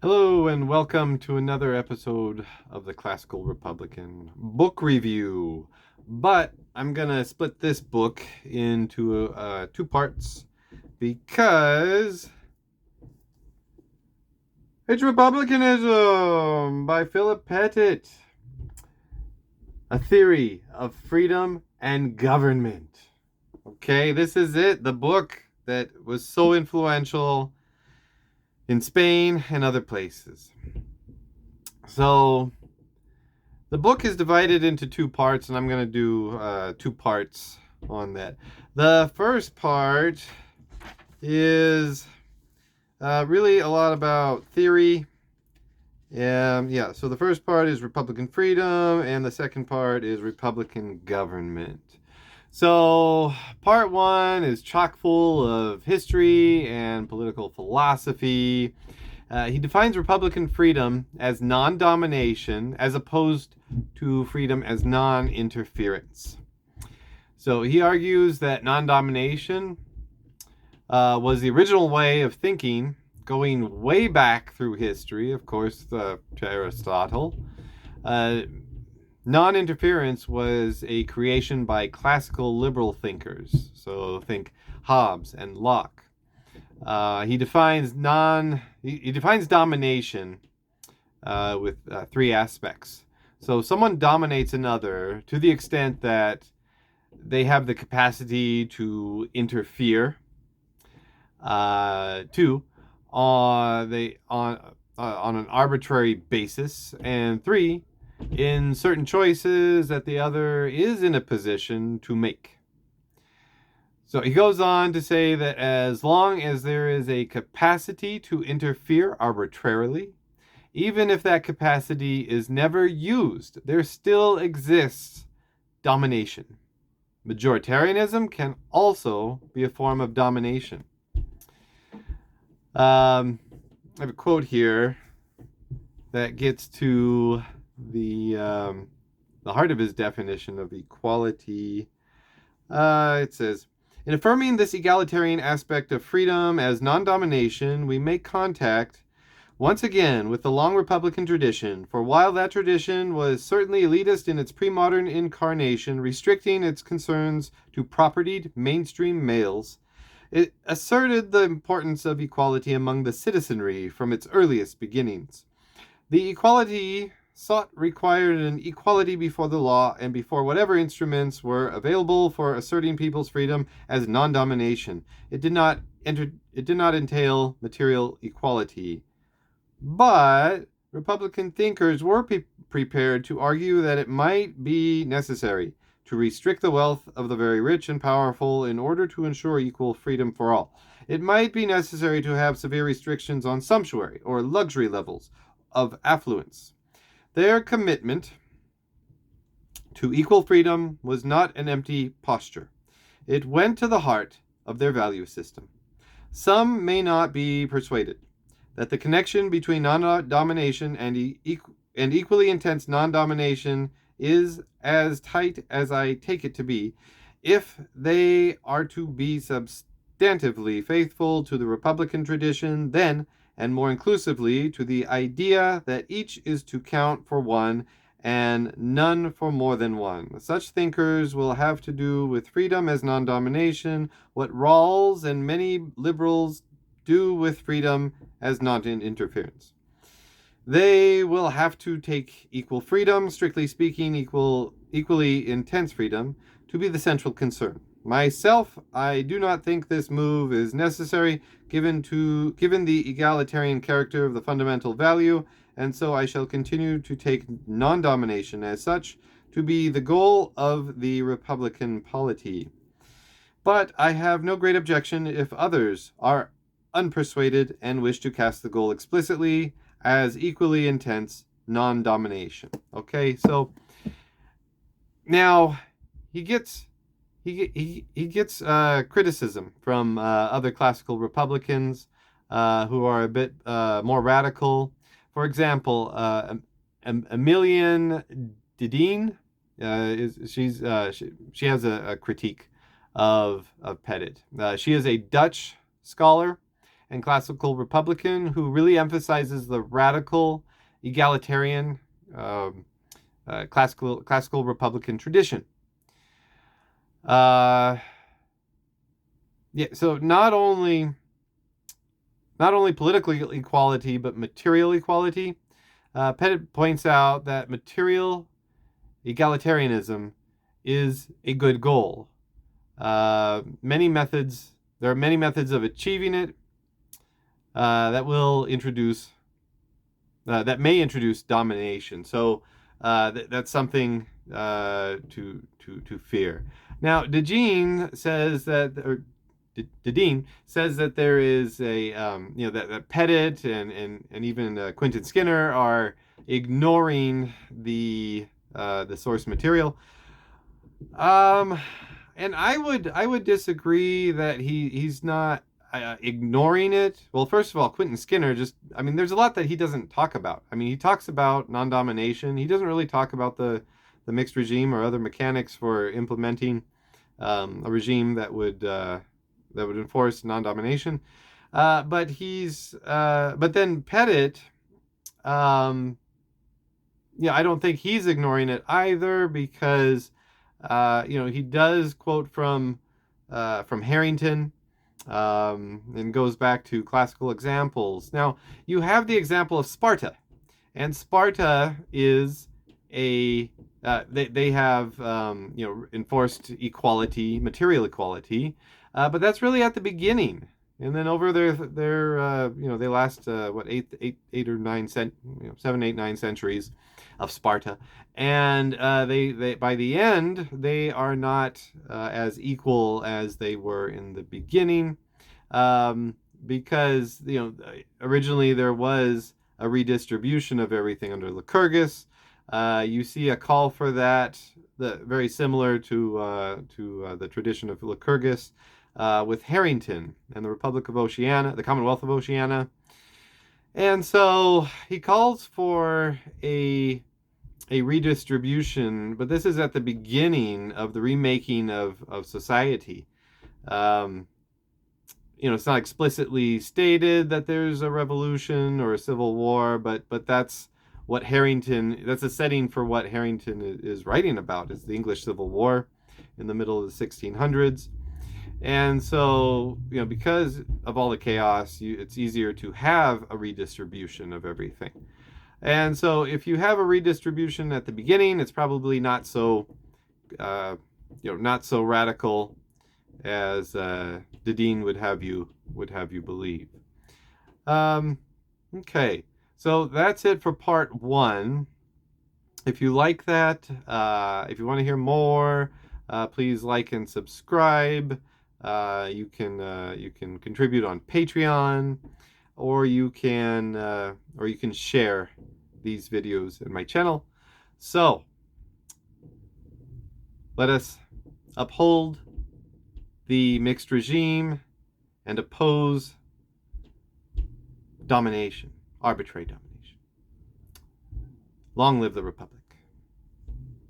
Hello and welcome to another episode of the Classical Republican book review. But I'm going to split this book into two parts because it's Republicanism by Pettit, a theory of freedom and government. Okay, this is it, the book that was so influential in Spain and other places. So the book is divided into two parts, and I'm going to do two parts on that. The first part is really a lot about theory. So the first part is Republican freedom, and the second part is Republican government. So part one is chock full of history and political philosophy. He defines Republican freedom as non-domination as opposed to freedom as non-interference. So he argues that non-domination was the original way of thinking, going way back through history, of course, to Aristotle. Non-interference was a creation by classical liberal thinkers. So think Hobbes and Locke. He defines domination with three aspects. So someone dominates another to the extent that they have the capacity to interfere. Two, on an arbitrary basis, and three, in certain choices that the other is in a position to make. So he goes on to say that as long as there is a capacity to interfere arbitrarily, even if that capacity is never used, there still exists domination. Majoritarianism can also be a form of domination. I have a quote here that gets to the heart of his definition of equality. It says, in affirming this egalitarian aspect of freedom as non-domination, we make contact once again with the long Republican tradition, for while that tradition was certainly elitist in its pre-modern incarnation, restricting its concerns to propertied mainstream males, it asserted the importance of equality among the citizenry from its earliest beginnings. The equality sought required an equality before the law and before whatever instruments were available for asserting people's freedom as non-domination. It did not entail material equality. But Republican thinkers were prepared to argue that it might be necessary to restrict the wealth of the very rich and powerful in order to ensure equal freedom for all. It might be necessary to have severe restrictions on sumptuary or luxury levels of affluence. Their commitment to equal freedom was not an empty posture. It went to the heart of their value system. Some may not be persuaded that the connection between non-domination and equally intense non-domination is as tight as I take it to be, if they are to be substantively faithful to the Republican tradition, then, and more inclusively, to the idea that each is to count for one and none for more than one. Such thinkers will have to do with freedom as non-domination what Rawls and many liberals do with freedom as non-interference. They will have to take equal freedom, strictly speaking, equally intense freedom, to be the central concern. Myself, I do not think this move is necessary given the egalitarian character of the fundamental value, and so I shall continue to take non-domination as such to be the goal of the Republican polity. But I have no great objection if others are unpersuaded and wish to cast the goal explicitly as equally intense non-domination. Okay, so now he gets criticism from other classical Republicans who are a bit more radical. For example, Emilienne Didine she has a critique of Pettit. She is a Dutch scholar, and classical Republican who really emphasizes the radical egalitarian classical Republican tradition. Yeah, so not only political equality, but material equality. Pettit points out that material egalitarianism is a good goal. There are many methods of achieving it that may introduce domination. So that's something to fear. Now, Dedeen says that there is a that Pettit and even Quentin Skinner are ignoring the source material. And I would disagree that he's not ignoring it. Well, first of all, Quentin Skinner there's a lot that he doesn't talk about. I mean, he talks about non-domination. He doesn't really talk about the mixed regime or other mechanics for implementing a regime that would enforce non-domination. But then Pettit, I don't think he's ignoring it either, because he does quote from Harrington, and goes back to classical examples. Now, you have the example of Sparta, and Sparta is they have enforced equality, material equality, but that's really at the beginning. And then over their they last 7, 8, 9 centuries of Sparta, and they by the end they are not as equal as they were in the beginning, because originally there was a redistribution of everything under Lycurgus. You see a call for that, very similar to the tradition of Lycurgus, with Harrington and the Republic of Oceania, the Commonwealth of Oceania. And so he calls for a redistribution, but this is at the beginning of the remaking of society. It's not explicitly stated that there's a revolution or a civil war, but that's what that's a setting for what Harrington is writing about. It's the English Civil War in the middle of the 1600s. And so, because of all the chaos, it's easier to have a redistribution of everything. And so if you have a redistribution at the beginning, it's probably not so radical as Dedeen would have you believe. Okay, so that's it for part 1. If you like that, if you want to hear more, please like and subscribe. You can contribute on Patreon, or you can share these videos in my channel. So let us uphold the mixed regime and oppose domination, arbitrary domination. Long live the Republic.